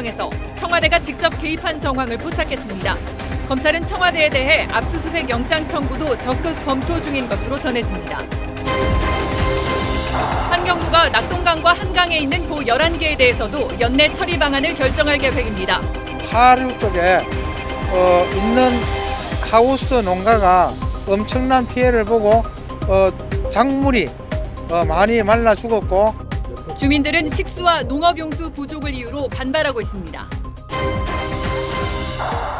과정에서 청와대가 직접 개입한 정황을 포착했습니다. 검찰은 청와대에 대해 압수수색 영장 청구도 적극 검토 중인 것으로 전해집니다. 환경부가 낙동강과 한강에 있는 고 11개에 대해서도 연내 처리 방안을 결정할 계획입니다. 하류 쪽에 있는 하우스 농가가 엄청난 피해를 보고 작물이 많이 말라 죽었고, 주민들은 식수와 농업용수 부족을 이유로 반발하고 있습니다.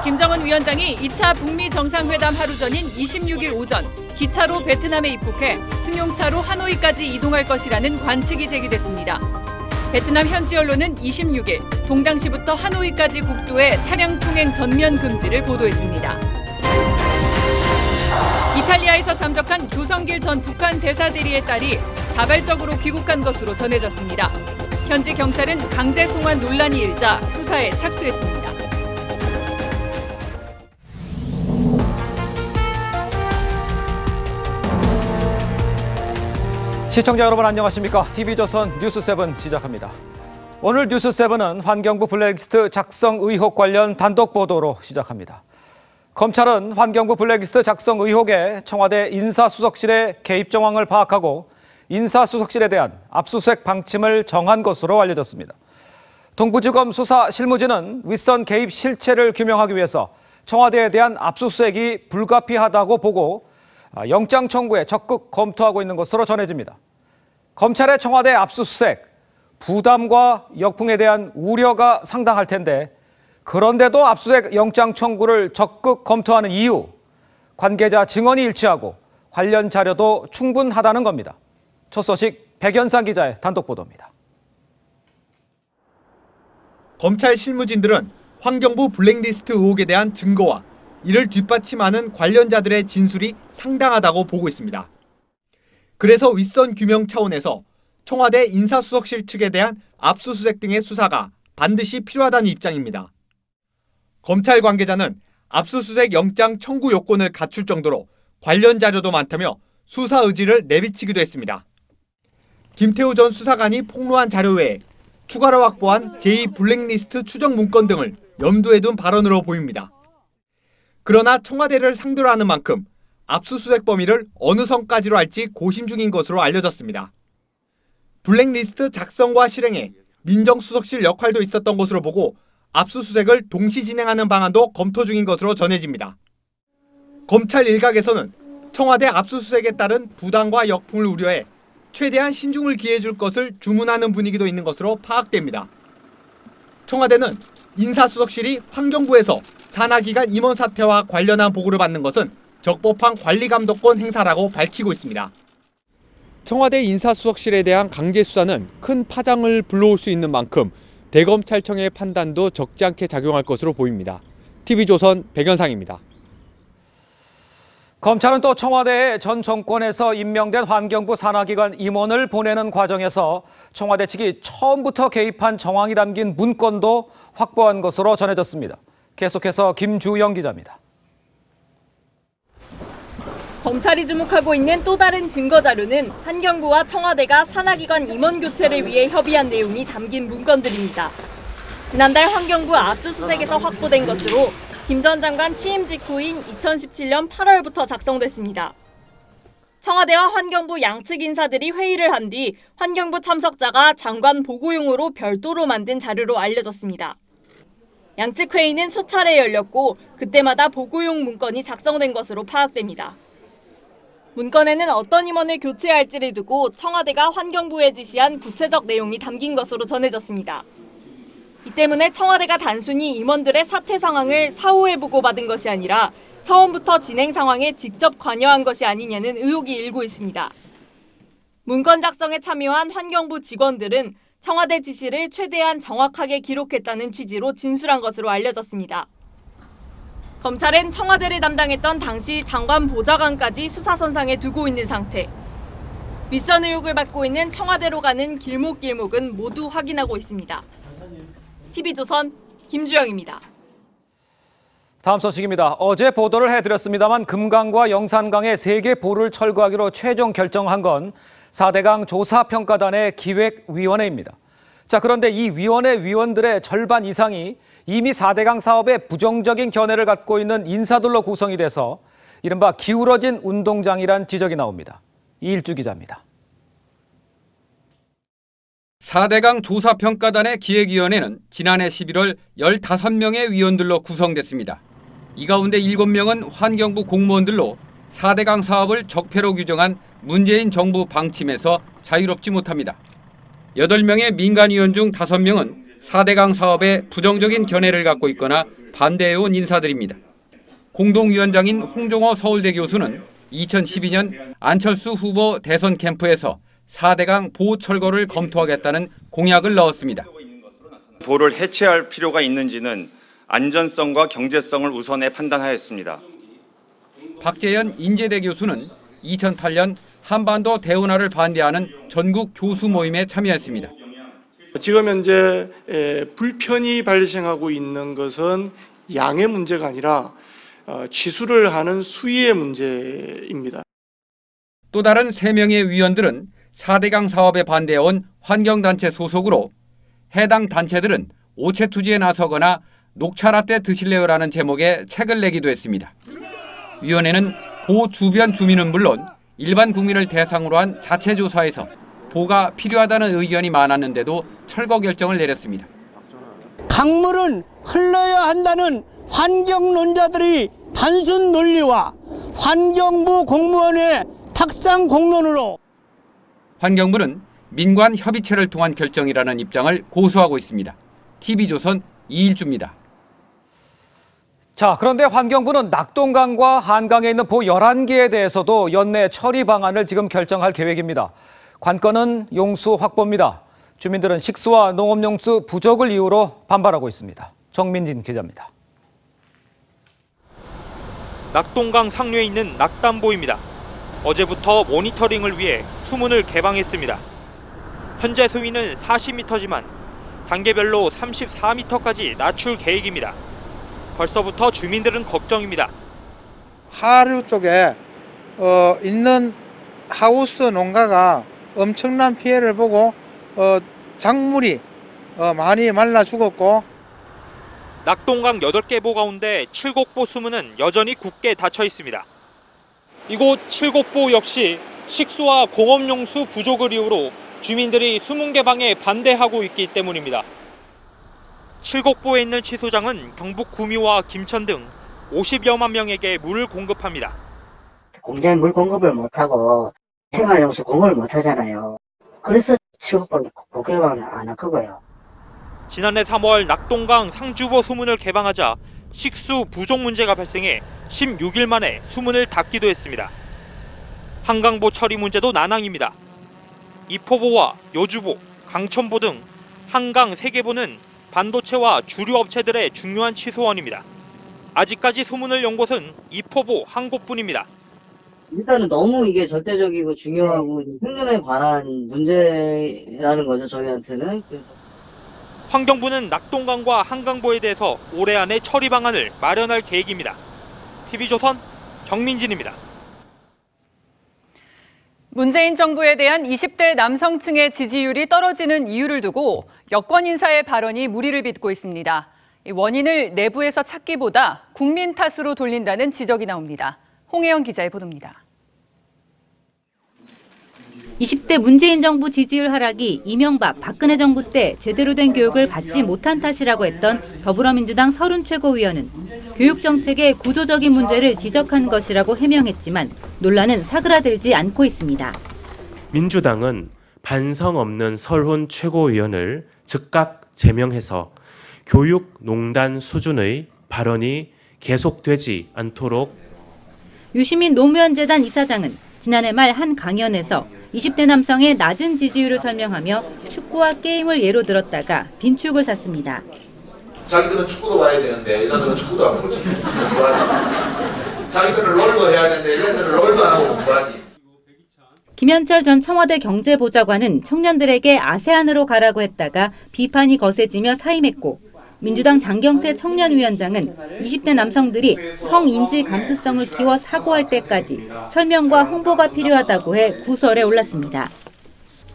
김정은 위원장이 2차 북미 정상회담 하루 전인 26일 오전 기차로 베트남에 입국해 승용차로 하노이까지 이동할 것이라는 관측이 제기됐습니다. 베트남 현지 언론은 26일 동당시부터 하노이까지 국도에 차량 통행 전면 금지를 보도했습니다. 이탈리아에서 잠적한 조성길 전 북한 대사대리의 딸이 자발적으로 귀국한 것으로 전해졌습니다. 현지 경찰은 강제 송환 논란이 일자 수사에 착수했습니다. 시청자 여러분 안녕하십니까? TV조선 뉴스7 시작합니다. 오늘 뉴스7은 환경부 블랙리스트 작성 의혹 관련 단독 보도로 시작합니다. 검찰은 환경부 블랙리스트 작성 의혹에 청와대 인사수석실의 개입 정황을 파악하고 인사수석실에 대한 압수수색 방침을 정한 것으로 알려졌습니다. 동부지검 수사 실무진은 윗선 개입 실체를 규명하기 위해서 청와대에 대한 압수수색이 불가피하다고 보고 영장 청구에 적극 검토하고 있는 것으로 전해집니다. 검찰의 청와대 압수수색, 부담과 역풍에 대한 우려가 상당할 텐데 그런데도 압수수색 영장 청구를 적극 검토하는 이유, 관계자 증언이 일치하고 관련 자료도 충분하다는 겁니다. 첫 소식 백연상 기자의 단독 보도입니다. 검찰 실무진들은 환경부 블랙리스트 의혹에 대한 증거와 이를 뒷받침하는 관련자들의 진술이 상당하다고 보고 있습니다. 그래서 윗선 규명 차원에서 청와대 인사수석실 측에 대한 압수수색 등의 수사가 반드시 필요하다는 입장입니다. 검찰 관계자는 압수수색 영장 청구 요건을 갖출 정도로 관련 자료도 많다며 수사 의지를 내비치기도 했습니다. 김태우 전 수사관이 폭로한 자료 외에 추가로 확보한 제2 블랙리스트 추적 문건 등을 염두에 둔 발언으로 보입니다. 그러나 청와대를 상대로 하는 만큼 압수수색 범위를 어느 선까지로 할지 고심 중인 것으로 알려졌습니다. 블랙리스트 작성과 실행에 민정수석실 역할도 있었던 것으로 보고 압수수색을 동시 진행하는 방안도 검토 중인 것으로 전해집니다. 검찰 일각에서는 청와대 압수수색에 따른 부담과 역풍을 우려해 최대한 신중을 기해 줄 것을 주문하는 분위기도 있는 것으로 파악됩니다. 청와대는 인사수석실이 환경부에서 산하기관 임원 사퇴와 관련한 보고를 받는 것은 적법한 관리감독권 행사라고 밝히고 있습니다. 청와대 인사수석실에 대한 강제 수사는 큰 파장을 불러올 수 있는 만큼 대검찰청의 판단도 적지 않게 작용할 것으로 보입니다. TV조선 백연상입니다. 검찰은 또 청와대에 전 정권에서 임명된 환경부 산하기관 임원을 보내는 과정에서 청와대 측이 처음부터 개입한 정황이 담긴 문건도 확보한 것으로 전해졌습니다. 계속해서 김주영 기자입니다. 검찰이 주목하고 있는 또 다른 증거 자료는 환경부와 청와대가 산하기관 임원 교체를 위해 협의한 내용이 담긴 문건들입니다. 지난달 환경부 압수수색에서 확보된 것으로 김 전 장관 취임 직후인 2017년 8월부터 작성됐습니다. 청와대와 환경부 양측 인사들이 회의를 한 뒤 환경부 참석자가 장관 보고용으로 별도로 만든 자료로 알려졌습니다. 양측 회의는 수차례 열렸고 그때마다 보고용 문건이 작성된 것으로 파악됩니다. 문건에는 어떤 임원을 교체할지를 두고 청와대가 환경부에 지시한 구체적 내용이 담긴 것으로 전해졌습니다. 이 때문에 청와대가 단순히 임원들의 사퇴 상황을 사후에 보고받은 것이 아니라 처음부터 진행 상황에 직접 관여한 것이 아니냐는 의혹이 일고 있습니다. 문건 작성에 참여한 환경부 직원들은 청와대 지시를 최대한 정확하게 기록했다는 취지로 진술한 것으로 알려졌습니다. 검찰은 청와대를 담당했던 당시 장관 보좌관까지 수사선상에 두고 있는 상태. 윗선 의혹을 받고 있는 청와대로 가는 길목길목은 모두 확인하고 있습니다. TV조선 김주영입니다. 다음 소식입니다. 어제 보도를 해드렸습니다만 금강과 영산강의 3개 보를 철거하기로 최종 결정한 건 4대강 조사평가단의 기획위원회입니다. 자, 그런데 이 위원회 위원들의 절반 이상이 이미 4대강 사업에 부정적인 견해를 갖고 있는 인사들로 구성이 돼서 이른바 기울어진 운동장이란 지적이 나옵니다. 이일주 기자입니다. 4대강 조사평가단의 기획위원회는 지난해 11월 15명의 위원들로 구성됐습니다. 이 가운데 7명은 환경부 공무원들로 4대강 사업을 적폐로 규정한 문재인 정부 방침에서 자유롭지 못합니다. 8명의 민간위원 중 5명은 4대강 사업에 부정적인 견해를 갖고 있거나 반대해온 인사들입니다. 공동위원장인 홍종호 서울대 교수는 2012년 안철수 후보 대선 캠프에서 4대강 보호 철거를 검토하겠다는 공약을 넣었습니다. 보를 해체할 필요가 있는지는 안전성과 경제성을 우선해 판단하였습니다. 박재현 인제대 교수는 2008년 한반도 대운하를 반대하는 전국 교수 모임에 참여했습니다. 지금 현재 불편이 발생하고 있는 것은 양의 문제가 아니라 취수를 하는 수위의 문제입니다. 또 다른 3명의 위원들은 4대강 사업에 반대해온 환경단체 소속으로 해당 단체들은 오체 투지에 나서거나 녹차라떼 드실래요라는 제목의 책을 내기도 했습니다. 위원회는 보 주변 주민은 물론 일반 국민을 대상으로 한 자체 조사에서 보가 필요하다는 의견이 많았는데도 철거 결정을 내렸습니다. 강물은 흘러야 한다는 환경론자들이 단순 논리와 환경부 공무원의 탁상 공론으로 환경부는 민관 협의체를 통한 결정이라는 입장을 고수하고 있습니다. TV조선 이일주입니다. 자, 그런데 환경부는 낙동강과 한강에 있는 보 11개에 대해서도 연내 처리 방안을 지금 결정할 계획입니다. 관건은 용수 확보입니다. 주민들은 식수와 농업용수 부족을 이유로 반발하고 있습니다. 정민진 기자입니다. 낙동강 상류에 있는 낙담보입니다. 어제부터 모니터링을 위해 수문을 개방했습니다. 현재 수위는 40m지만 단계별로 34m까지 낮출 계획입니다. 벌써부터 주민들은 걱정입니다. 하류 쪽에 있는 하우스 농가가 엄청난 피해를 보고 작물이 많이 말라 죽었고 낙동강 8개 보 가운데 7곡보 수문은 여전히 굳게 닫혀 있습니다. 이곳 7곡보 역시 식수와 공업용수 부족을 이유로 주민들이 수문 개방에 반대하고 있기 때문입니다. 7곡보에 있는 취소장은 경북 구미와 김천 등 50여만 명에게 물을 공급합니다. 공장에 물 공급을 못하고 생활용수 공급을 못하잖아요. 그래서 7곡보는 개방을 안 할 거고요. 지난해 3월 낙동강 상주보 수문을 개방하자 식수 부족 문제가 발생해 16일 만에 수문을 닫기도 했습니다. 한강보 처리 문제도 난항입니다. 이포보와 여주보, 강천보 등 한강 3개보는 반도체와 주류 업체들의 중요한 취소원입니다. 아직까지 소문을 연 곳은 이포보 한 곳뿐입니다. 일단은 너무 이게 절대적이고 중요하고 생존에 관한 문제라는 거죠, 저희한테는. 환경부는 낙동강과 한강보에 대해서 올해 안에 처리 방안을 마련할 계획입니다. TV조선 정민진입니다. 문재인 정부에 대한 20대 남성층의 지지율이 떨어지는 이유를 두고 여권 인사의 발언이 무리를 빚고 있습니다. 원인을 내부에서 찾기보다 국민 탓으로 돌린다는 지적이 나옵니다. 홍혜영 기자의 보도입니다. 20대 문재인 정부 지지율 하락이 이명박, 박근혜 정부 때 제대로 된 교육을 받지 못한 탓이라고 했던 더불어민주당 서른 최고위원은 교육 정책의 구조적인 문제를 지적한 것이라고 해명했지만 논란은 사그라들지 않고 있습니다. 민주당은 반성 없는 설훈 최고위원을 즉각 제명해서 교육농단 수준의 발언이 계속되지 않도록. 유시민 노무현 재단 이사장은 지난해 말 한 강연에서 20대 남성의 낮은 지지율을 설명하며 축구와 게임을 예로 들었다가 빈축을 샀습니다. 자기들은 축구도 봐야 되는데 여자들은 축구도 안 보지. 뭐하지? 자기들은 롤도 해야 되는데 여자들은 롤도 안 하고 뭐하지? 김현철 전 청와대 경제보좌관은 청년들에게 아세안으로 가라고 했다가 비판이 거세지며 사임했고, 민주당 장경태 청년위원장은 20대 남성들이 성인지 감수성을 키워 사고할 때까지 설명과 홍보가 필요하다고 해 구설에 올랐습니다.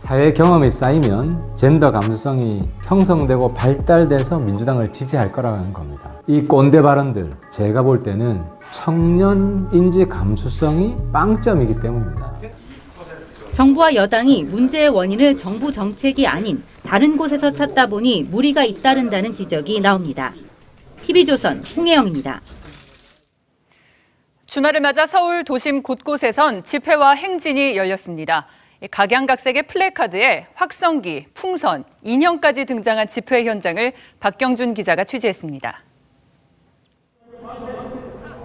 사회 경험이 쌓이면 젠더 감수성이 형성되고 발달돼서 민주당을 지지할 거라는 겁니다. 이 꼰대 발언들 제가 볼 때는 청년 인지 감수성이 빵점이기 때문입니다. 정부와 여당이 문제의 원인을 정부 정책이 아닌 다른 곳에서 찾다 보니 무리가 잇따른다는 지적이 나옵니다. TV조선 홍혜영입니다. 주말을 맞아 서울 도심 곳곳에선 집회와 행진이 열렸습니다. 각양각색의 플래카드에 확성기, 풍선, 인형까지 등장한 집회 현장을 박경준 기자가 취재했습니다.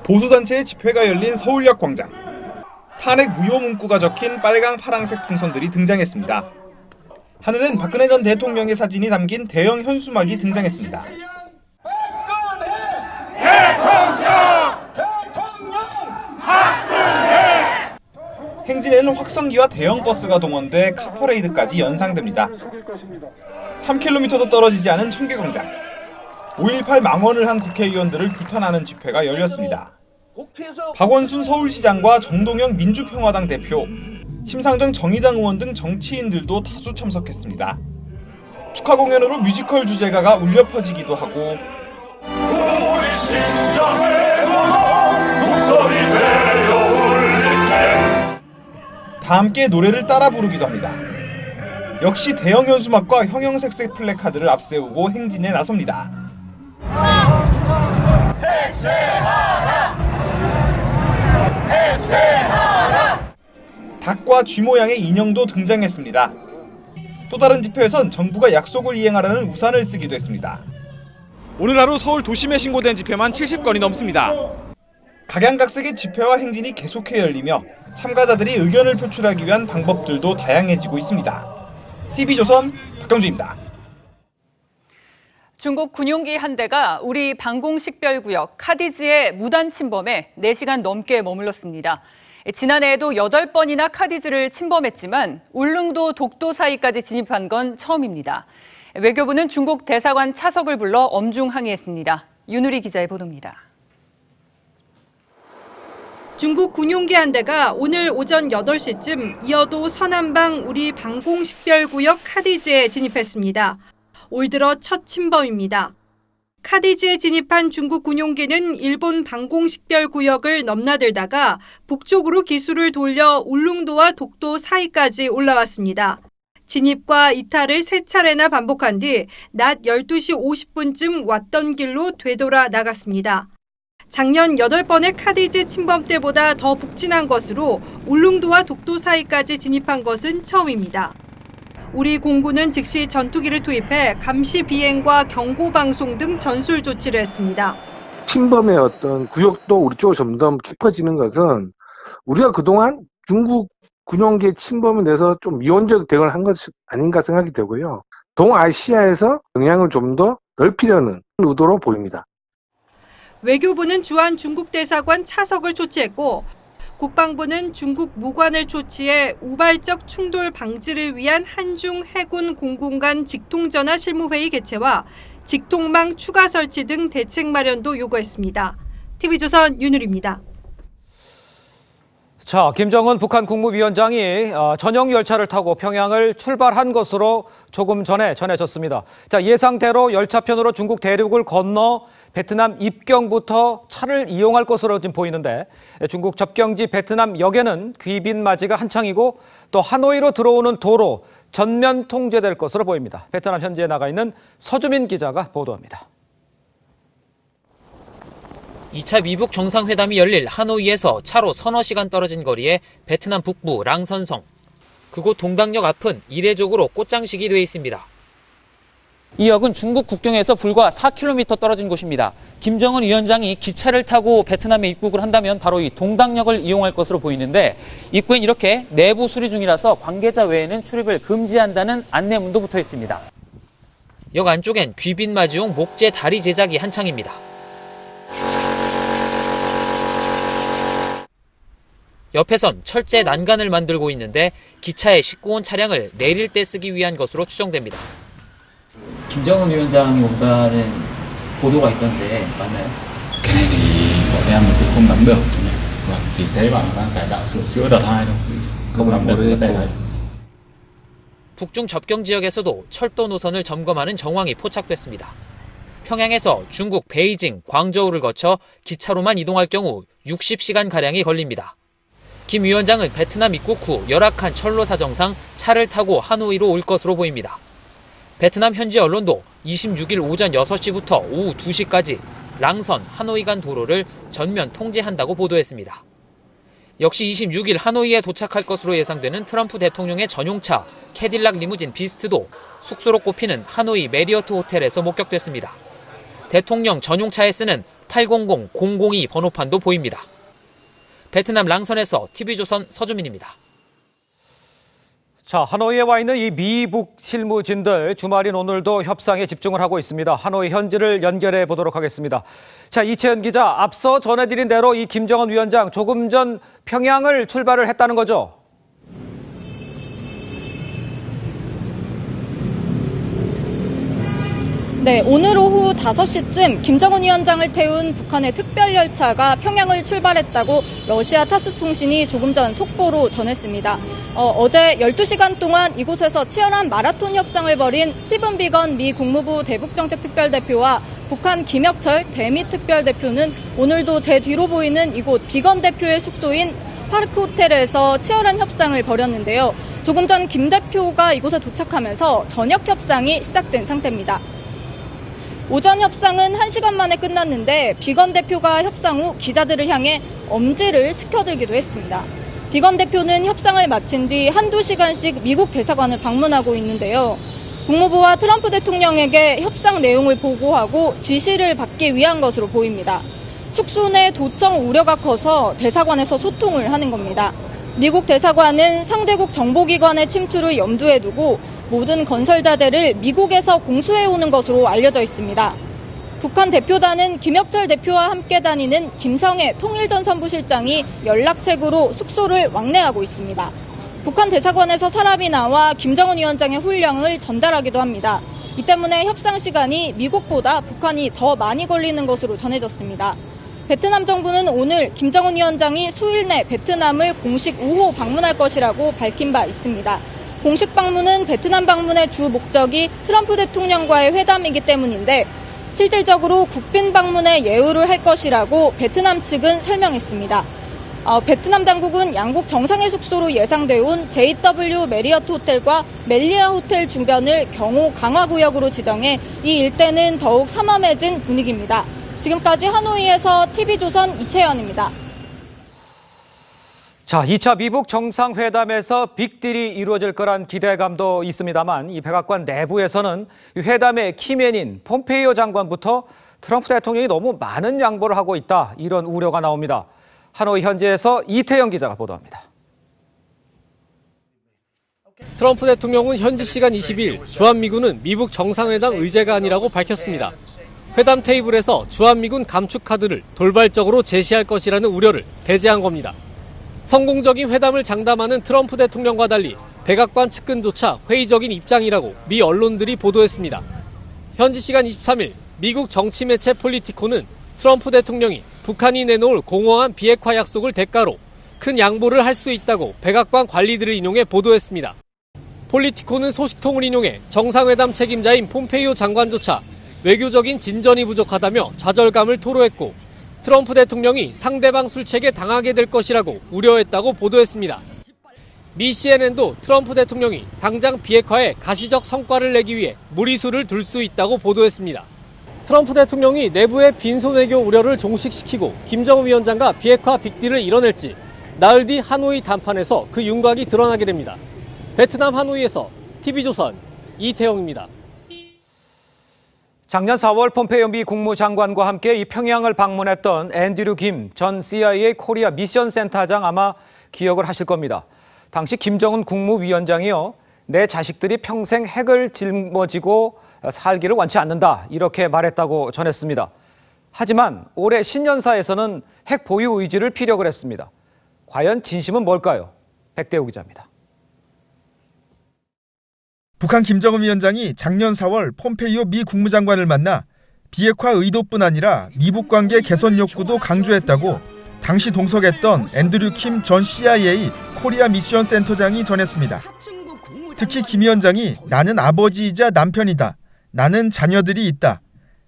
보수단체의 집회가 열린 서울역 광장. 탄핵 무효 문구가 적힌 빨강 파랑색 풍선들이 등장했습니다. 하늘은 박근혜 전 대통령의 사진이 담긴 대형 현수막이 등장했습니다. 행진에는 확성기와 대형 버스가 동원돼 카퍼레이드까지 연상됩니다. 3km도 떨어지지 않은 청계광장. 5.18 망언을 한 국회의원들을 규탄하는 집회가 열렸습니다. 박원순 서울시장과 정동영 민주평화당 대표, 심상정 정의당 의원 등 정치인들도 다수 참석했습니다. 축하 공연으로 뮤지컬 주제가가 울려 퍼지기도 하고 다 함께 노래를 따라 부르기도 합니다. 역시 대형 현수막과 형형색색 플래카드를 앞세우고 행진에 나섭니다. 닭과 쥐 모양의 인형도 등장했습니다. 또 다른 집회에선 정부가 약속을 이행하라는 우산을 쓰기도 했습니다. 오늘 하루 서울 도심에 신고된 집회만 70건이 넘습니다. 각양각색의 집회와 행진이 계속해 열리며 참가자들이 의견을 표출하기 위한 방법들도 다양해지고 있습니다. TV조선 박경준입니다. 중국 군용기 한 대가 우리 방공식별구역 카디즈의 무단 침범에 4시간 넘게 머물렀습니다. 지난해에도 8번이나 카디즈를 침범했지만 울릉도 독도 사이까지 진입한 건 처음입니다. 외교부는 중국 대사관 차석을 불러 엄중 항의했습니다. 윤우리 기자의 보도입니다. 중국 군용기 한 대가 오늘 오전 8시쯤 이어도 서남방 우리 방공식별구역 카디즈에 진입했습니다. 올 들어 첫 침범입니다. 카디즈에 진입한 중국 군용기는 일본 방공식별구역을 넘나들다가 북쪽으로 기수를 돌려 울릉도와 독도 사이까지 올라왔습니다. 진입과 이탈을 3차례나 반복한 뒤 낮 12시 50분쯤 왔던 길로 되돌아 나갔습니다. 작년 8번의 카디즈 침범 때보다 더 북진한 것으로 울릉도와 독도 사이까지 진입한 것은 처음입니다. 우리 공군은 즉시 전투기를 투입해 감시 비행과 경고 방송 등 전술 조치를 했습니다. 침범의 어떤 구역도 우리 쪽으로 점점 깊어지는 것은 우리가 그동안 중국 군용기의 침범에 대해서 좀 미온적 대응을 한 것 아닌가 생각이 되고요. 동아시아에서 영향을 좀 더 넓히려는 의도로 보입니다. 외교부는 주한 중국 대사관 차석을 조치했고 국방부는 중국 무관을 조치해 우발적 충돌 방지를 위한 한중 해군 공군 간 직통전화 실무회의 개최와 직통망 추가 설치 등 대책 마련도 요구했습니다. TV조선 윤우리입니다. 자, 김정은 북한 국무위원장이 전용 열차를 타고 평양을 출발한 것으로 조금 전에 전해졌습니다. 자, 예상대로 열차편으로 중국 대륙을 건너 베트남 입경부터 차를 이용할 것으로 지금 보이는데 중국 접경지 베트남 역에는 귀빈 맞이가 한창이고 또 하노이로 들어오는 도로 전면 통제될 것으로 보입니다. 베트남 현지에 나가 있는 서주민 기자가 보도합니다. 2차 미북 정상회담이 열릴 하노이에서 차로 서너 시간 떨어진 거리에 베트남 북부 랑선성. 그곳 동당역 앞은 이례적으로 꽃장식이 돼 있습니다. 이 역은 중국 국경에서 불과 4km 떨어진 곳입니다. 김정은 위원장이 기차를 타고 베트남에 입국을 한다면 바로 이 동당역을 이용할 것으로 보이는데 입구엔 이렇게 내부 수리 중이라서 관계자 외에는 출입을 금지한다는 안내문도 붙어 있습니다. 역 안쪽엔 귀빈 맞이용 목재 다리 제작이 한창입니다. 옆에선 철제 난간을 만들고 있는데 기차에 싣고 온 차량을 내릴 때 쓰기 위한 것으로 추정됩니다. 김정은 위원장이 온다는 보도가 있던데 맞나요? Cái này thì bọn em thì không nắm được, thì thấy bảo là đang cải tạo sửa chữa đợt 2 đâu, không nắm được vấn đề này. 북중 접경 지역에서도 철도 노선을 점검하는 정황이 포착됐습니다. 평양에서 중국 베이징, 광저우를 거쳐 기차로만 이동할 경우 60시간가량이 걸립니다. 김 위원장은 베트남 입국 후 열악한 철로 사정상 차를 타고 하노이로 올 것으로 보입니다. 베트남 현지 언론도 26일 오전 6시부터 오후 2시까지 랑선, 하노이 간 도로를 전면 통제한다고 보도했습니다. 역시 26일 하노이에 도착할 것으로 예상되는 트럼프 대통령의 전용차 캐딜락 리무진 비스트도 숙소로 꼽히는 하노이 메리어트 호텔에서 목격됐습니다. 대통령 전용차에 쓰는 800-002 번호판도 보입니다. 베트남 랑선에서 TV조선 서주민입니다. 자, 하노이에 와 있는 이 미북 실무진들 주말인 오늘도 협상에 집중을 하고 있습니다. 하노이 현지를 연결해 보도록 하겠습니다. 자, 이채연 기자, 앞서 전해드린 대로 이 김정은 위원장 조금 전 평양을 출발을 했다는 거죠? 네, 오늘 오후 5시쯤 김정은 위원장을 태운 북한의 특별열차가 평양을 출발했다고 러시아 타스 통신이 조금 전 속보로 전했습니다. 어제 12시간 동안 이곳에서 치열한 마라톤 협상을 벌인 스티븐 비건 미 국무부 대북정책특별대표와 북한 김혁철 대미 특별대표는 오늘도 제 뒤로 보이는 이곳 비건 대표의 숙소인 파르크 호텔에서 치열한 협상을 벌였는데요. 조금 전 김 대표가 이곳에 도착하면서 저녁 협상이 시작된 상태입니다. 오전 협상은 1시간 만에 끝났는데 비건 대표가 협상 후 기자들을 향해 엄지를 치켜들기도 했습니다. 비건 대표는 협상을 마친 뒤 한두 시간씩 미국 대사관을 방문하고 있는데요. 국무부와 트럼프 대통령에게 협상 내용을 보고하고 지시를 받기 위한 것으로 보입니다. 숙소 내 도청 우려가 커서 대사관에서 소통을 하는 겁니다. 미국 대사관은 상대국 정보기관의 침투를 염두에 두고 모든 건설 자재를 미국에서 공수해오는 것으로 알려져 있습니다. 북한 대표단은 김혁철 대표와 함께 다니는 김성애 통일전선부실장이 연락책으로 숙소를 왕래하고 있습니다. 북한 대사관에서 사람이 나와 김정은 위원장의 훈령을 전달하기도 합니다. 이 때문에 협상 시간이 미국보다 북한이 더 많이 걸리는 것으로 전해졌습니다. 베트남 정부는 오늘 김정은 위원장이 수일 내 베트남을 공식 5호 방문할 것이라고 밝힌 바 있습니다. 공식 방문은 베트남 방문의 주 목적이 트럼프 대통령과의 회담이기 때문인데 실질적으로 국빈 방문에 예우를 할 것이라고 베트남 측은 설명했습니다. 베트남 당국은 양국 정상의 숙소로 예상돼 온 JW 메리어트 호텔과 멜리아 호텔 주변을 경호 강화 구역으로 지정해 이 일대는 더욱 삼엄해진 분위기입니다. 지금까지 하노이에서 TV조선 이채연입니다. 자, 2차 미북 정상회담에서 빅딜이 이루어질 거란 기대감도 있습니다만 이 백악관 내부에서는 회담의 키맨인 폼페이오 장관부터 트럼프 대통령이 너무 많은 양보를 하고 있다, 이런 우려가 나옵니다. 하노이 현지에서 이태영 기자가 보도합니다. 트럼프 대통령은 현지 시간 20일 주한미군은 미북 정상회담 의제가 아니라고 밝혔습니다. 회담 테이블에서 주한미군 감축 카드를 돌발적으로 제시할 것이라는 우려를 배제한 겁니다. 성공적인 회담을 장담하는 트럼프 대통령과 달리 백악관 측근조차 회의적인 입장이라고 미 언론들이 보도했습니다. 현지 시간 23일 미국 정치 매체 폴리티코는 트럼프 대통령이 북한이 내놓을 공허한 비핵화 약속을 대가로 큰 양보를 할 수 있다고 백악관 관리들을 인용해 보도했습니다. 폴리티코는 소식통을 인용해 정상회담 책임자인 폼페이오 장관조차 외교적인 진전이 부족하다며 좌절감을 토로했고 트럼프 대통령이 상대방 술책에 당하게 될 것이라고 우려했다고 보도했습니다. 미 CNN도 트럼프 대통령이 당장 비핵화에 가시적 성과를 내기 위해 무리수를 둘 수 있다고 보도했습니다. 트럼프 대통령이 내부의 빈손외교 우려를 종식시키고 김정은 위원장과 비핵화 빅딜을 이뤄낼지 나흘 뒤 하노이 담판에서 그 윤곽이 드러나게 됩니다. 베트남 하노이에서 TV조선 이태영입니다. 작년 4월 폼페이오 미 국무장관과 함께 이 평양을 방문했던 앤드류 김 전 CIA 코리아 미션 센터장, 아마 기억을 하실 겁니다. 당시 김정은 국무위원장이요, 내 자식들이 평생 핵을 짊어지고 살기를 원치 않는다, 이렇게 말했다고 전했습니다. 하지만 올해 신년사에서는 핵 보유 의지를 피력을 했습니다. 과연 진심은 뭘까요? 백대호 기자입니다. 북한 김정은 위원장이 작년 4월 폼페이오 미 국무장관을 만나 비핵화 의도뿐 아니라 미북 관계 개선 욕구도 강조했다고 당시 동석했던 앤드류 킴 전 CIA 코리아 미션 센터장이 전했습니다. 특히 김 위원장이 나는 아버지이자 남편이다. 나는 자녀들이 있다.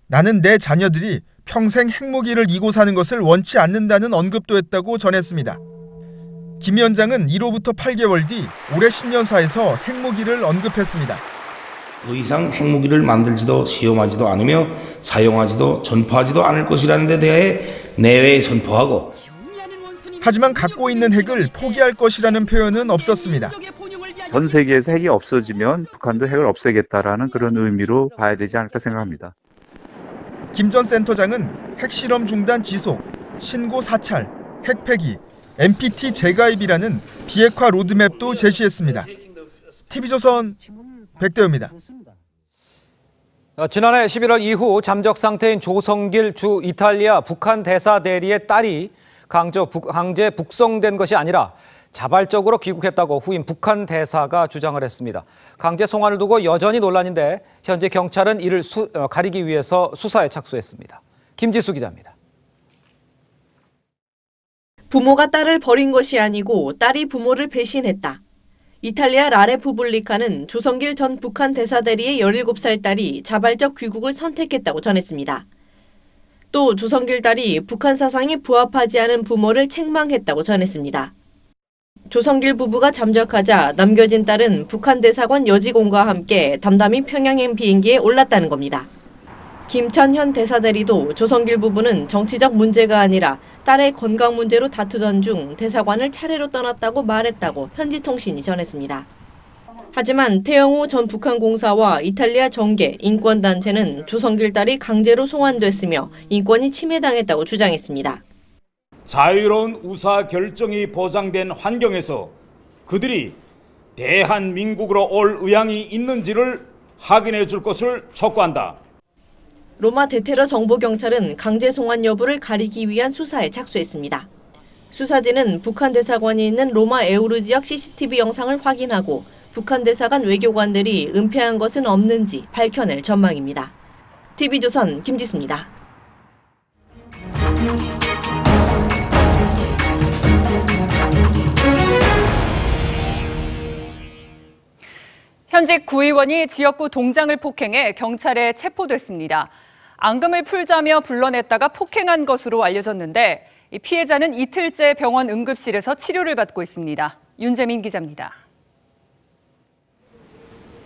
나는 내 자녀들이 평생 핵무기를 이고 사는 것을 원치 않는다는 언급도 했다고 전했습니다. 김 위원장은 1호부터 8개월 뒤 올해 신년사에서 핵무기를 언급했습니다. 더 이상 핵무기를 만들지도 시험하지도 않으며 사용하지도 전파하지도 않을 것이라는 데 대해 내외에 선포하고, 하지만 갖고 있는 핵을 포기할 것이라는 표현은 없었습니다. 전 세계에서 핵이 없어지면 북한도 핵을 없애겠다라는 그런 의미로 봐야 되지 않을까 생각합니다. 김 전 센터장은 핵실험 중단 지속, 신고 사찰, 핵 폐기, NPT 재가입이라는 비핵화 로드맵도 제시했습니다. TV조선 백대호입니다. 지난해 11월 이후 잠적 상태인 조성길 주 이탈리아 북한 대사 대리의 딸이 강제 북송된 것이 아니라 자발적으로 귀국했다고 후임 북한 대사가 주장을 했습니다. 강제 송환을 두고 여전히 논란인데 현재 경찰은 이를 가리기 위해서 수사에 착수했습니다. 김지수 기자입니다. 부모가 딸을 버린 것이 아니고 딸이 부모를 배신했다. 이탈리아 라레푸블리카는 조성길 전 북한 대사 대리의 17살 딸이 자발적 귀국을 선택했다고 전했습니다. 또 조성길 딸이 북한 사상에 부합하지 않은 부모를 책망했다고 전했습니다. 조성길 부부가 잠적하자 남겨진 딸은 북한 대사관 여직원과 함께 담담히 평양행 비행기에 올랐다는 겁니다. 김찬현 대사 대리도 조성길 부부는 정치적 문제가 아니라 딸의 건강 문제로 다투던 중 대사관을 차례로 떠났다고 말했다고 현지통신이 전했습니다. 하지만 태영호 전 북한 공사와 이탈리아 정계, 인권단체는 조성길 딸이 강제로 송환됐으며 인권이 침해당했다고 주장했습니다. 자유로운 의사 결정이 보장된 환경에서 그들이 대한민국으로 올 의향이 있는지를 확인해 줄 것을 촉구한다. 로마 대테러 정보경찰은 강제 송환 여부를 가리기 위한 수사에 착수했습니다. 수사진은 북한 대사관이 있는 로마 에우르 지역 CCTV 영상을 확인하고 북한 대사관 외교관들이 은폐한 것은 없는지 밝혀낼 전망입니다. TV조선 김지수입니다. 현직 구의원이 지역구 동장을 폭행해 경찰에 체포됐습니다. 앙금을 풀자며 불러냈다가 폭행한 것으로 알려졌는데 피해자는 이틀째 병원 응급실에서 치료를 받고 있습니다. 윤재민 기자입니다.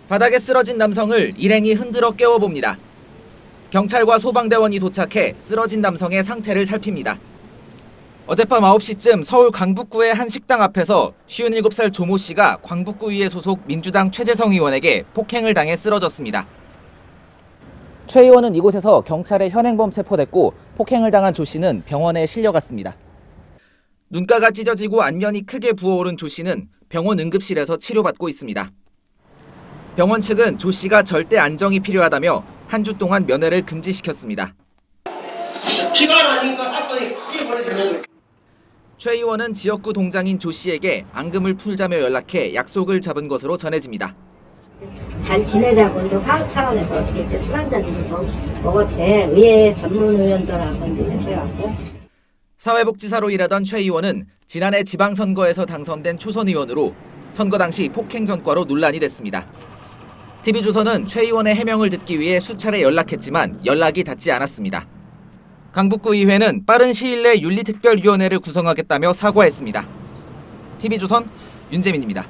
바닥에 쓰러진 남성을 일행이 흔들어 깨워봅니다. 경찰과 소방대원이 도착해 쓰러진 남성의 상태를 살핍니다. 어젯밤 9시쯤 서울 광북구의 한 식당 앞에서 57살 조모 씨가 광북구의회 소속 민주당 최재성 의원에게 폭행을 당해 쓰러졌습니다. 최 의원은 이곳에서 경찰에 현행범 체포됐고 폭행을 당한 조 씨는 병원에 실려갔습니다. 눈가가 찢어지고 안면이 크게 부어오른 조 씨는 병원 응급실에서 치료받고 있습니다. 병원 측은 조 씨가 절대 안정이 필요하다며 한 주 동안 면회를 금지시켰습니다. 피가 나니까 사건이 크게 벌어지는 거예요. 최 의원은 지역구 동장인 조 씨에게 앙금을 풀자며 연락해 약속을 잡은 것으로 전해집니다. 잘 지내자고 이제 화합 차원에서 어떻게 이제 술 한잔 먹었대. 의회 전문 의원들하고 이제 이렇게 해갖고. 사회복지사로 일하던 최 의원은 지난해 지방선거에서 당선된 초선 의원으로 선거 당시 폭행 전과로 논란이 됐습니다. TV조선은 최 의원의 해명을 듣기 위해 수차례 연락했지만 연락이 닿지 않았습니다. 강북구의회는 빠른 시일 내 윤리특별위원회를 구성하겠다며 사과했습니다. TV조선 윤재민입니다.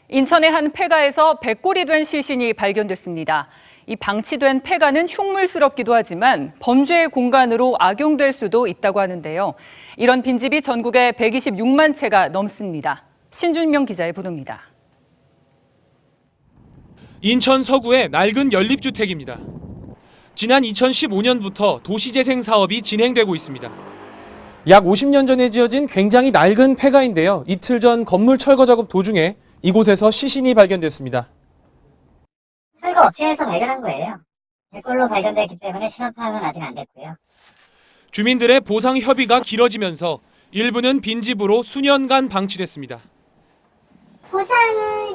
인천의 한 폐가에서 백골이 된 시신이 발견됐습니다. 이 방치된 폐가는 흉물스럽기도 하지만 범죄의 공간으로 악용될 수도 있다고 하는데요. 이런 빈집이 전국에 126만 채가 넘습니다. 신준명 기자의 보도입니다. 인천 서구의 낡은 연립주택입니다. 지난 2015년부터 도시재생 사업이 진행되고 있습니다. 약 50년 전에 지어진 굉장히 낡은 폐가인데요. 이틀 전 건물 철거 작업 도중에 이곳에서 시신이 발견됐습니다. 철거 업체에서 발견한 거예요. 백골로 발견됐기 때문에 신원 파악은 아직 안 됐고요. 주민들의 보상 협의가 길어지면서 일부는 빈집으로 수년간 방치됐습니다. 보상은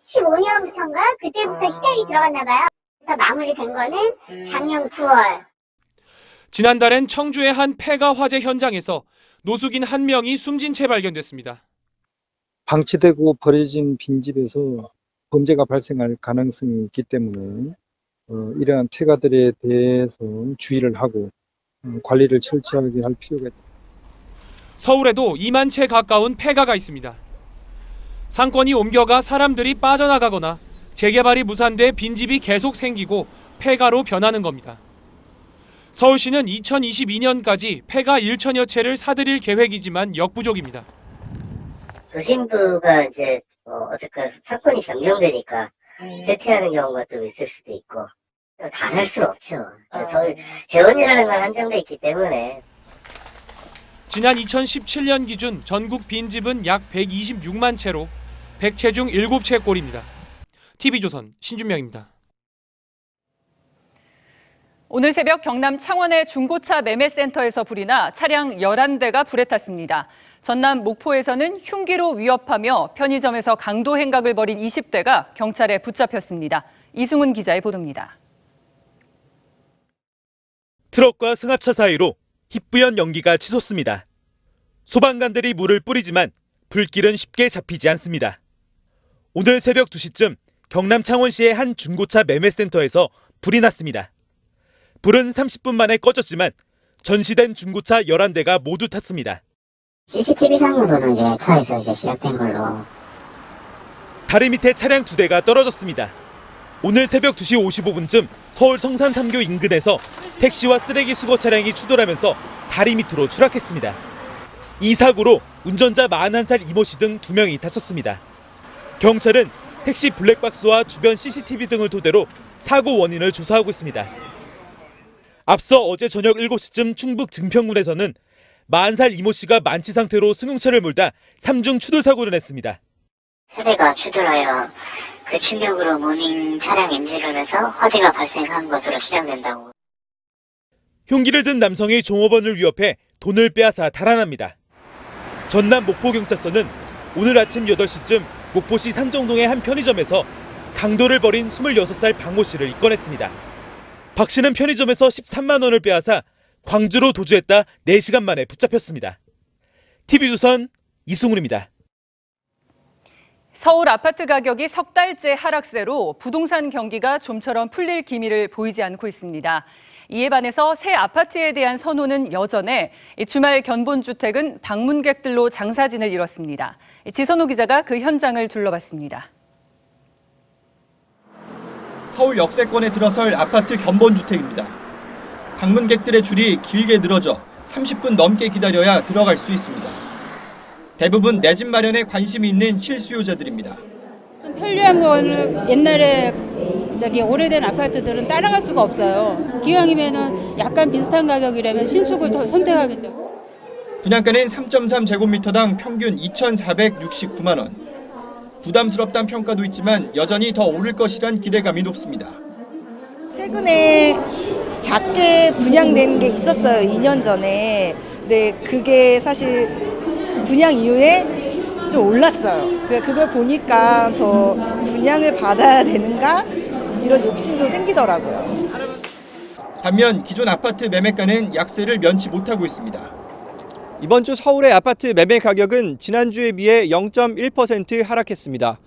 2015년부터인가 그때부터 시작이 들어갔나 봐요. 그래서 마무리된 거는 작년 9월. 지난달엔 청주의 한 폐가 화재 현장에서 노숙인 한 명이 숨진 채 발견됐습니다. 방치되고 버려진 빈집에서 범죄가 발생할 가능성이 있기 때문에 이러한 폐가들에 대해서 주의를 하고 관리를 철저하게 할 필요가 있다. 서울에도 2만 채 가까운 폐가가 있습니다. 상권이 옮겨가 사람들이 빠져나가거나 재개발이 무산돼 빈집이 계속 생기고 폐가로 변하는 겁니다. 서울시는 2022년까지 폐가 1천여 채를 사들일 계획이지만 역부족입니다. 도심부가 이제 어쨌든 사건이 변경되니까 쇠퇴하는 경우가 좀 있을 수도 있고 다 살 수는 없죠. 서울 재원이라는 건 한정돼 있기 때문에. 지난 2017년 기준 전국 빈집은 약 126만 채로 100채 중 7채 꼴입니다. TV조선 신준명입니다. 오늘 새벽 경남 창원의 중고차 매매센터에서 불이 나 차량 11대가 불에 탔습니다. 전남 목포에서는 흉기로 위협하며 편의점에서 강도 행각을 벌인 20대가 경찰에 붙잡혔습니다. 이승훈 기자의 보도입니다. 트럭과 승합차 사이로 희뿌연 연기가 치솟습니다. 소방관들이 물을 뿌리지만 불길은 쉽게 잡히지 않습니다. 오늘 새벽 2시쯤 경남 창원시의 한 중고차 매매센터에서 불이 났습니다. 불은 30분 만에 꺼졌지만 전시된 중고차 11대가 모두 탔습니다. CCTV상으로는 이제 차에서 이제 시작된 걸로. 다리 밑에 차량 2대가 떨어졌습니다. 오늘 새벽 2시 55분쯤 서울 성산 3교 인근에서 택시와 쓰레기 수거 차량이 추돌하면서 다리 밑으로 추락했습니다. 이 사고로 운전자 41살 이모 씨 등 2명이 다쳤습니다. 경찰은 택시 블랙박스와 주변 CCTV 등을 토대로 사고 원인을 조사하고 있습니다. 앞서 어제 저녁 7시쯤 충북 증평군에서는 40살 이모 씨가 만취 상태로 승용차를 몰다 3중 추돌 사고를 냈습니다. 세대가 추돌하여 그 충격으로 모닝 차량 엔진룸에서 화재가 발생한 것으로 추정된다고. 흉기를 든 남성이 종업원을 위협해 돈을 빼앗아 달아납니다. 전남 목포경찰서는 오늘 아침 8시쯤 목포시 산정동의 한 편의점에서 강도를 벌인 26살 박모 씨를 입건했습니다. 박 씨는 편의점에서 13만 원을 빼앗아 광주로 도주했다 4시간 만에 붙잡혔습니다. TV조선 이승훈입니다. 서울 아파트 가격이 석 달째 하락세로 부동산 경기가 좀처럼 풀릴 기미를 보이지 않고 있습니다. 이에 반해서 새 아파트에 대한 선호는 여전해 주말 견본주택은 방문객들로 장사진을 이뤘습니다. 지선호 기자가 그 현장을 둘러봤습니다. 서울 역세권에 들어설 아파트 견본주택입니다. 방문객들의 줄이 길게 늘어져 30분 넘게 기다려야 들어갈 수 있습니다. 대부분 내 집 마련에 관심이 있는 실수요자들입니다. 편리한 거는 옛날에 오래된 아파트들은 따라갈 수가 없어요. 기왕이면은 약간 비슷한 가격이라면 신축을 더 선택하겠죠. 분양가는 3.3제곱미터당 평균 2,469만 원. 부담스럽다는 평가도 있지만 여전히 더 오를 것이란 기대감이 높습니다. 최근에 작게 분양된 게 있었어요. 2년 전에. 근데 그게 사실 분양 이후에 좀 올랐어요. 그걸 보니까 더 분양을 받아야 되는가 이런 욕심도 생기더라고요. 반면 기존 아파트 매매가는 약세를 면치 못하고 있습니다. 이번 주 서울의 아파트 매매 가격은 지난주에 비해 0.1% 하락했습니다.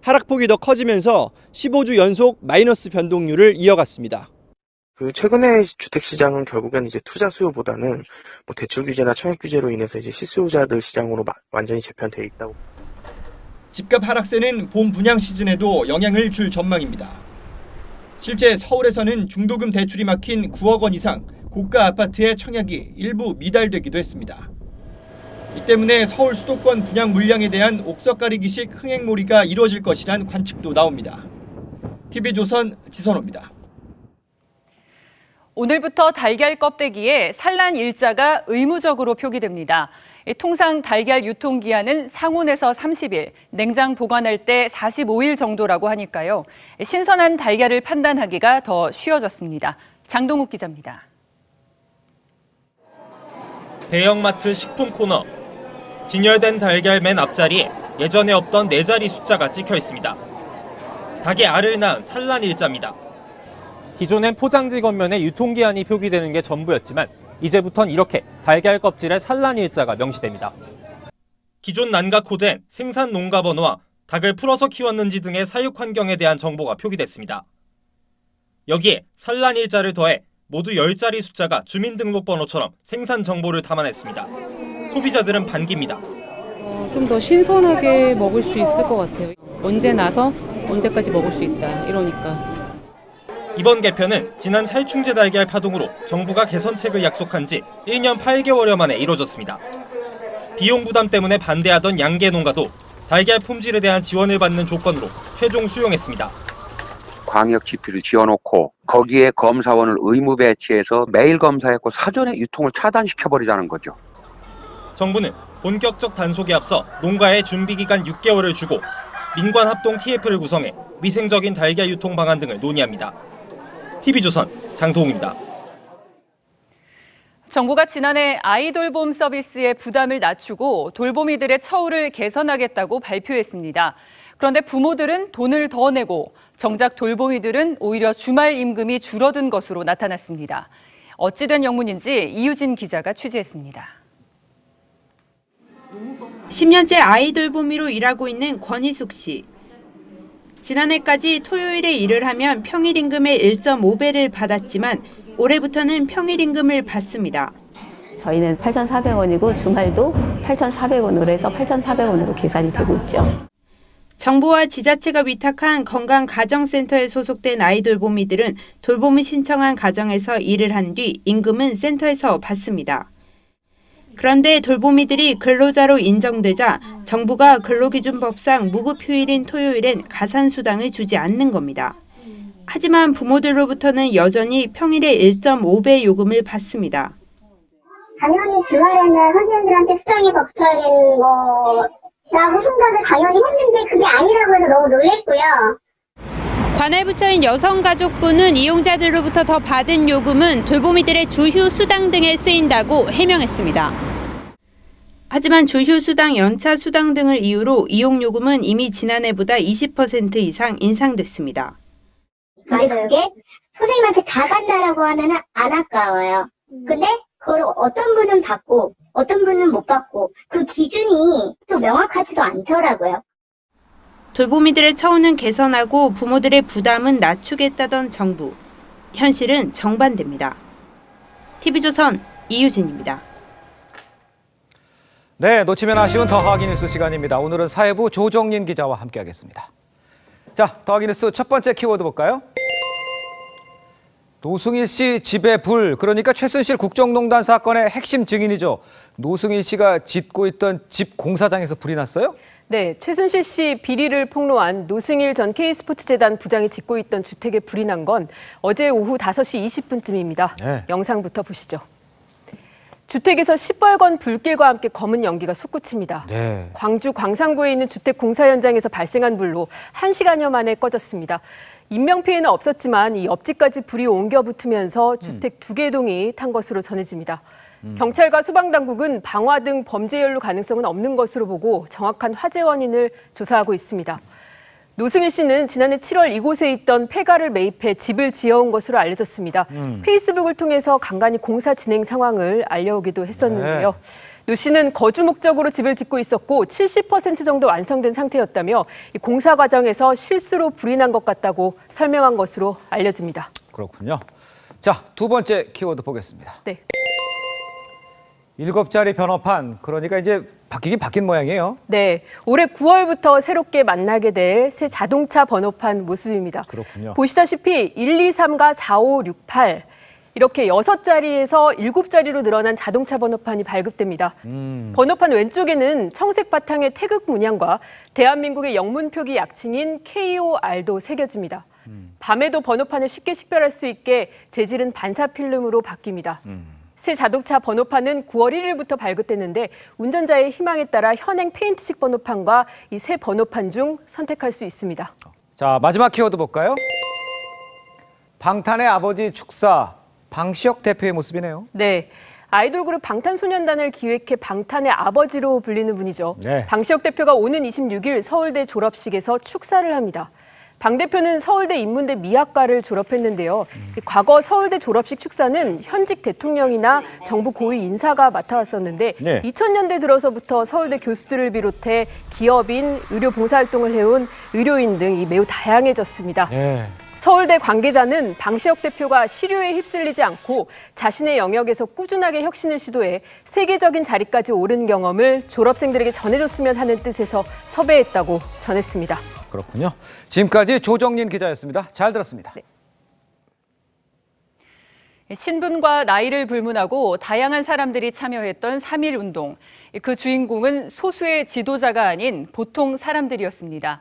하락폭이 더 커지면서 15주 연속 마이너스 변동률을 이어갔습니다. 최근에 주택시장은 결국엔 이제 투자 수요보다는 대출 규제나 청약 규제로 인해서 이제 실수요자들 시장으로 완전히 재편돼 있다고. 집값 하락세는 봄 분양 시즌에도 영향을 줄 전망입니다. 실제 서울에서는 중도금 대출이 막힌 9억 원 이상 고가 아파트의 청약이 일부 미달되기도 했습니다. 이 때문에 서울 수도권 분양 물량에 대한 옥석 가리기식 흥행몰이가 이루어질 것이란 관측도 나옵니다. TV조선 지선호입니다. 오늘부터 달걀 껍데기에 산란 일자가 의무적으로 표기됩니다. 통상 달걀 유통기한은 상온에서 30일, 냉장 보관할 때 45일 정도라고 하니까요. 신선한 달걀을 판단하기가 더 쉬워졌습니다. 장동욱 기자입니다. 대형마트 식품 코너. 진열된 달걀 맨 앞자리에 예전에 없던 4자리 숫자가 찍혀 있습니다. 닭의 알을 낳은 산란 일자입니다. 기존엔 포장지 겉면에 유통기한이 표기되는 게 전부였지만 이제부턴 이렇게 달걀 껍질에 산란 일자가 명시됩니다. 기존 난각호된 생산 농가 번호와 닭을 풀어서 키웠는지 등의 사육 환경에 대한 정보가 표기됐습니다. 여기에 산란일자를 더해 모두 10자리 숫자가 주민등록번호처럼 생산 정보를 담아냈습니다. 소비자들은 반깁니다. 좀 더 신선하게 먹을 수 있을 것 같아요. 언제 나서 언제까지 먹을 수 있다 이러니까. 이번 개편은 지난 살충제 달걀 파동으로 정부가 개선책을 약속한 지 1년 8개월여 만에 이뤄졌습니다. 비용 부담 때문에 반대하던 양계 농가도 달걀 품질에 대한 지원을 받는 조건으로 최종 수용했습니다. 광역 지표를 지어놓고 거기에 검사원을 의무 배치해서 매일 검사했고 사전에 유통을 차단시켜버리자는 거죠. 정부는 본격적 단속에 앞서 농가에 준비기간 6개월을 주고 민관 합동 TF를 구성해 위생적인 달걀 유통 방안 등을 논의합니다. TV조선 장동우입니다. 정부가 지난해 아이돌봄 서비스의 부담을 낮추고 돌보미들의 처우를 개선하겠다고 발표했습니다. 그런데 부모들은 돈을 더 내고 정작 돌보미들은 오히려 주말 임금이 줄어든 것으로 나타났습니다. 어찌 된 영문인지 이유진 기자가 취재했습니다. 10년째 아이돌보미로 일하고 있는 권희숙 씨. 지난해까지 토요일에 일을 하면 평일 임금의 1.5배를 받았지만 올해부터는 평일 임금을 받습니다. 저희는 8,400원이고 주말도 8,400원으로 해서 8,400원으로 계산이 되고 있죠. 정부와 지자체가 위탁한 건강가정센터에 소속된 아이돌보미들은 돌봄을 신청한 가정에서 일을 한 뒤 임금은 센터에서 받습니다. 그런데 돌보미들이 근로자로 인정되자 정부가 근로기준법상 무급휴일인 토요일엔 가산수당을 주지 않는 겁니다. 하지만 부모들로부터는 여전히 평일에 1.5배 요금을 받습니다. 당연히 주말에는 선생님들한테 수당이 더 붙어야 되는 거라고 생각을 당연히 했는데 그게 아니라고 해서 너무 놀랬고요. 관할 부처인 여성가족부는 이용자들로부터 더 받은 요금은 돌보미들의 주휴 수당 등에 쓰인다고 해명했습니다. 하지만 주휴 수당, 연차 수당 등을 이유로 이용 요금은 이미 지난해보다 20% 이상 인상됐습니다. 근데 그게 선생님한테 다 간다라고 하면 안 아까워요. 근데 그걸 어떤 분은 받고 어떤 분은 못 받고 그 기준이 또 명확하지도 않더라고요. 돌보미들의 처우는 개선하고 부모들의 부담은 낮추겠다던 정부. 현실은 정반대입니다. TV조선 이유진입니다. 네, 놓치면 아쉬운 더하기 뉴스 시간입니다. 오늘은 사회부 조정린 기자와 함께하겠습니다. 자, 더하기 뉴스 첫 번째 키워드 볼까요? 노승일 씨 집에 불, 그러니까 최순실 국정농단 사건의 핵심 증인이죠. 노승일 씨가 짓고 있던 집 공사장에서 불이 났어요? 네, 최순실 씨 비리를 폭로한 노승일 전 K스포츠재단 부장이 짓고 있던 주택에 불이 난 건 어제 오후 5시 20분쯤입니다. 네. 영상부터 보시죠. 주택에서 시뻘건 불길과 함께 검은 연기가 솟구칩니다. 네. 광주 광산구에 있는 주택 공사 현장에서 발생한 불로 1시간여 만에 꺼졌습니다. 인명피해는 없었지만 이 옆집까지 불이 옮겨 붙으면서 주택 2개 동이 탄 것으로 전해집니다. 경찰과 소방당국은 방화 등 범죄 연루 가능성은 없는 것으로 보고 정확한 화재 원인을 조사하고 있습니다. 노승일 씨는 지난해 7월 이곳에 있던 폐가를 매입해 집을 지어온 것으로 알려졌습니다. 페이스북을 통해서 간간히 공사 진행 상황을 알려오기도 했었는데요. 네. 노 씨는 거주 목적으로 집을 짓고 있었고 70% 정도 완성된 상태였다며 이 공사 과정에서 실수로 불이 난 것 같다고 설명한 것으로 알려집니다. 그렇군요. 자, 두 번째 키워드 보겠습니다. 네. 7자리 번호판, 그러니까 이제 바뀐 모양이에요. 네, 올해 9월부터 새롭게 만나게 될 새 자동차 번호판 모습입니다. 그렇군요. 보시다시피 123과 4568 이렇게 6자리에서 7자리로 늘어난 자동차 번호판이 발급됩니다. 번호판 왼쪽에는 청색 바탕의 태극 문양과 대한민국의 영문 표기 약칭인 KOR도 새겨집니다. 밤에도 번호판을 쉽게 식별할 수 있게 재질은 반사 필름으로 바뀝니다. 새 자동차 번호판은 9월 1일부터 발급됐는데 운전자의 희망에 따라 현행 페인트식 번호판과 이 새 번호판 중 선택할 수 있습니다. 자, 마지막 키워드 볼까요? 방탄의 아버지 축사, 방시혁 대표의 모습이네요. 네, 아이돌 그룹 방탄소년단을 기획해 방탄의 아버지로 불리는 분이죠. 네. 방시혁 대표가 오는 26일 서울대 졸업식에서 축사를 합니다. 방 대표는 서울대 인문대 미학과를 졸업했는데요. 과거 서울대 졸업식 축사는 현직 대통령이나 정부 고위 인사가 맡아왔었는데 2000년대 들어서부터 서울대 교수들을 비롯해 기업인, 의료 봉사활동을 해온 의료인 등이 매우 다양해졌습니다. 서울대 관계자는 방시혁 대표가 시류에 휩쓸리지 않고 자신의 영역에서 꾸준하게 혁신을 시도해 세계적인 자리까지 오른 경험을 졸업생들에게 전해줬으면 하는 뜻에서 섭외했다고 전했습니다. 그렇군요. 지금까지 조정린 기자였습니다. 잘 들었습니다. 신분과 나이를 불문하고 다양한 사람들이 참여했던 3.1 운동. 그 주인공은 소수의 지도자가 아닌 보통 사람들이었습니다.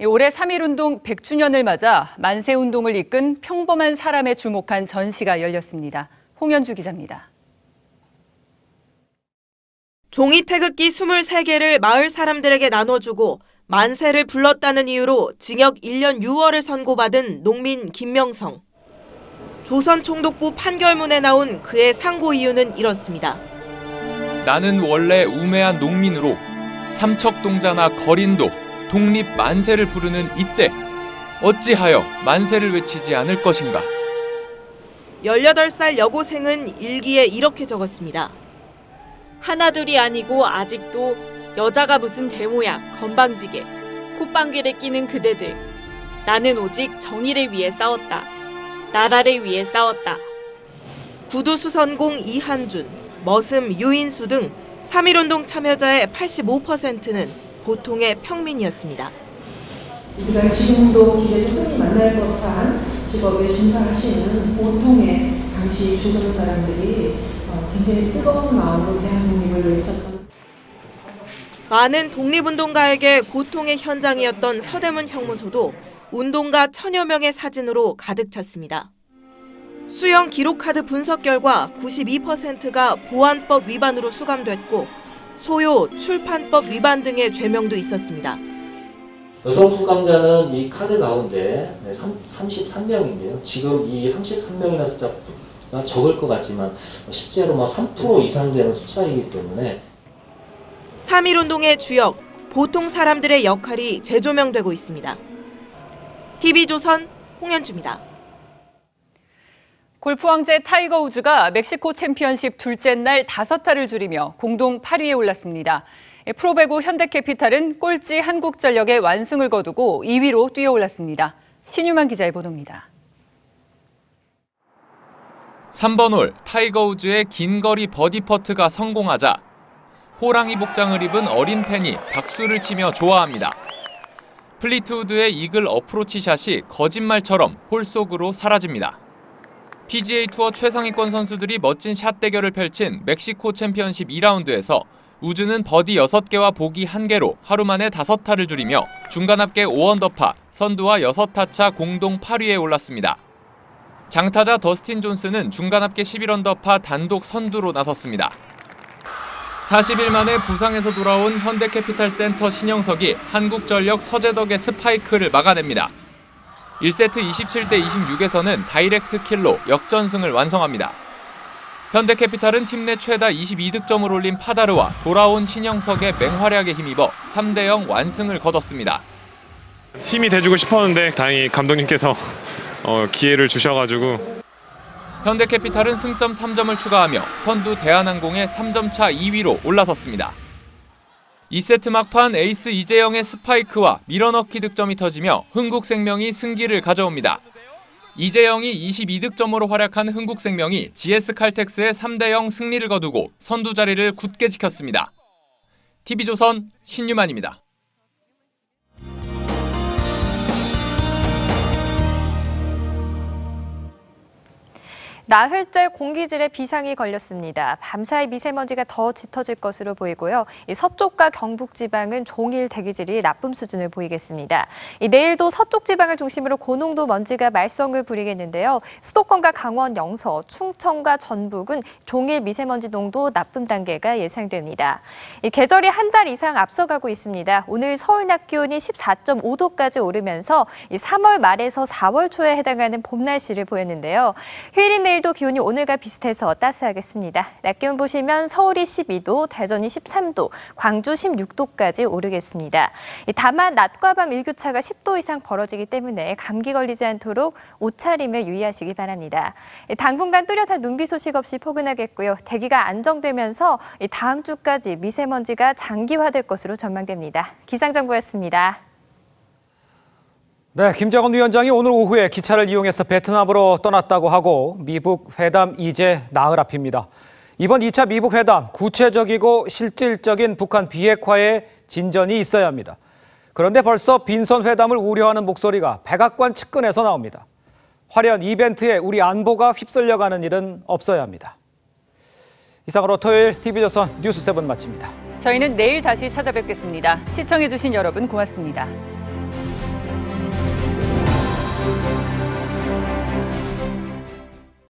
올해 3.1 운동 100주년을 맞아 만세 운동을 이끈 평범한 사람에 주목한 전시가 열렸습니다. 홍현주 기자입니다. 종이 태극기 23개를 마을 사람들에게 나눠주고 만세를 불렀다는 이유로 징역 1년 6월을 선고받은 농민 김명성. 조선총독부 판결문에 나온 그의 상고 이유는 이렇습니다. 나는 원래 우매한 농민으로 삼척동자나 거린도 독립 만세를 부르는 이때 어찌하여 만세를 외치지 않을 것인가. 18살 여고생은 일기에 이렇게 적었습니다. 하나둘이 아니고 아직도 여자가 무슨 대모양, 건방지게, 콧방귀를 끼는 그대들. 나는 오직 정의를 위해 싸웠다. 나라를 위해 싸웠다. 구두수선공 이한준, 머슴 유인수 등 3.1운동 참여자의 85%는 보통의 평민이었습니다. 우리가 지금도 길에서 흔히 만날 법한 직업에 종사하시는 보통의 당시 조선 사람들이 굉장히 뜨거운 마음으로 대한민국을 외쳤던. 많은 독립운동가에게 고통의 현장이었던 서대문 형무소도 운동가 1000여 명의 사진으로 가득 찼습니다. 수형 기록카드 분석 결과 92%가 보안법 위반으로 수감됐고 소요, 출판법 위반 등의 죄명도 있었습니다. 여성 수감자는 이 카드 가운데 33명인데요. 지금 이 33명이라는 숫자가 적을 것 같지만 실제로 3% 이상 되는 숫자이기 때문에 3.1운동의 주역, 보통 사람들의 역할이 재조명되고 있습니다. TV조선 홍현주입니다. 골프 왕제 타이거 우즈가 멕시코 챔피언십 둘째 날 5타를 줄이며 공동 8위에 올랐습니다. 프로배구 현대캐피탈은 꼴찌 한국전력의 완승을 거두고 2위로 뛰어올랐습니다. 신유만 기자의 보도입니다. 3번 홀 타이거 우즈의 긴 거리 버디 퍼트가 성공하자 호랑이 복장을 입은 어린 팬이 박수를 치며 좋아합니다. 플리트우드의 이글 어프로치 샷이 거짓말처럼 홀 속으로 사라집니다. PGA 투어 최상위권 선수들이 멋진 샷 대결을 펼친 멕시코 챔피언십 2라운드에서 우즈는 버디 6개와 보기 1개로 하루 만에 5타를 줄이며 중간 합계 5언더파, 선두와 6타 차 공동 8위에 올랐습니다. 장타자 더스틴 존스는 중간 합계 11언더파 단독 선두로 나섰습니다. 40일 만에 부상에서 돌아온 현대캐피탈 센터 신영석이 한국전력 서재덕의 스파이크를 막아냅니다. 1세트 27대 26에서는 다이렉트 킬로 역전승을 완성합니다. 현대캐피탈은 팀 내 최다 22득점을 올린 파다르와 돌아온 신영석의 맹활약에 힘입어 3대0 완승을 거뒀습니다. 팀이 돼주고 싶었는데 다행히 감독님께서 기회를 주셔가지고 현대캐피탈은 승점 3점을 추가하며 선두 대한항공의 3점 차 2위로 올라섰습니다. 2세트 막판 에이스 이재영의 스파이크와 밀어넣기 득점이 터지며 흥국생명이 승기를 가져옵니다. 이재영이 22득점으로 활약한 흥국생명이 GS칼텍스의 3대0 승리를 거두고 선두 자리를 굳게 지켰습니다. TV조선 신유만입니다. 나흘째 공기질에 비상이 걸렸습니다. 밤사이 미세먼지가 더 짙어질 것으로 보이고요. 서쪽과 경북 지방은 종일 대기질이 나쁨 수준을 보이겠습니다. 내일도 서쪽 지방을 중심으로 고농도 먼지가 말썽을 부리겠는데요. 수도권과 강원, 영서, 충청과 전북은 종일 미세먼지 농도 나쁨 단계가 예상됩니다. 계절이 한 달 이상 앞서가고 있습니다. 오늘 서울 낮 기온이 14.5도까지 오르면서 3월 말에서 4월 초에 해당하는 봄 날씨를 보였는데요. 휴일인 내일도 내일도 기온이 오늘과 비슷해서 따스하겠습니다. 낮 기온 보시면 서울이 12도, 대전이 13도, 광주 16도까지 오르겠습니다. 다만 낮과 밤 일교차가 10도 이상 벌어지기 때문에 감기 걸리지 않도록 옷차림에 유의하시기 바랍니다. 당분간 뚜렷한 눈비 소식 없이 포근하겠고요. 대기가 안정되면서 다음 주까지 미세먼지가 장기화될 것으로 전망됩니다. 기상정보였습니다. 네, 김정은 위원장이 오늘 오후에 기차를 이용해서 베트남으로 떠났다고 하고 미북 회담 이제 나흘 앞입니다. 이번 2차 미북 회담 구체적이고 실질적인 북한 비핵화에 진전이 있어야 합니다. 그런데 벌써 빈선 회담을 우려하는 목소리가 백악관 측근에서 나옵니다. 화려한 이벤트에 우리 안보가 휩쓸려가는 일은 없어야 합니다. 이상으로 토요일 TV조선 뉴스7 마칩니다. 저희는 내일 다시 찾아뵙겠습니다. 시청해주신 여러분 고맙습니다.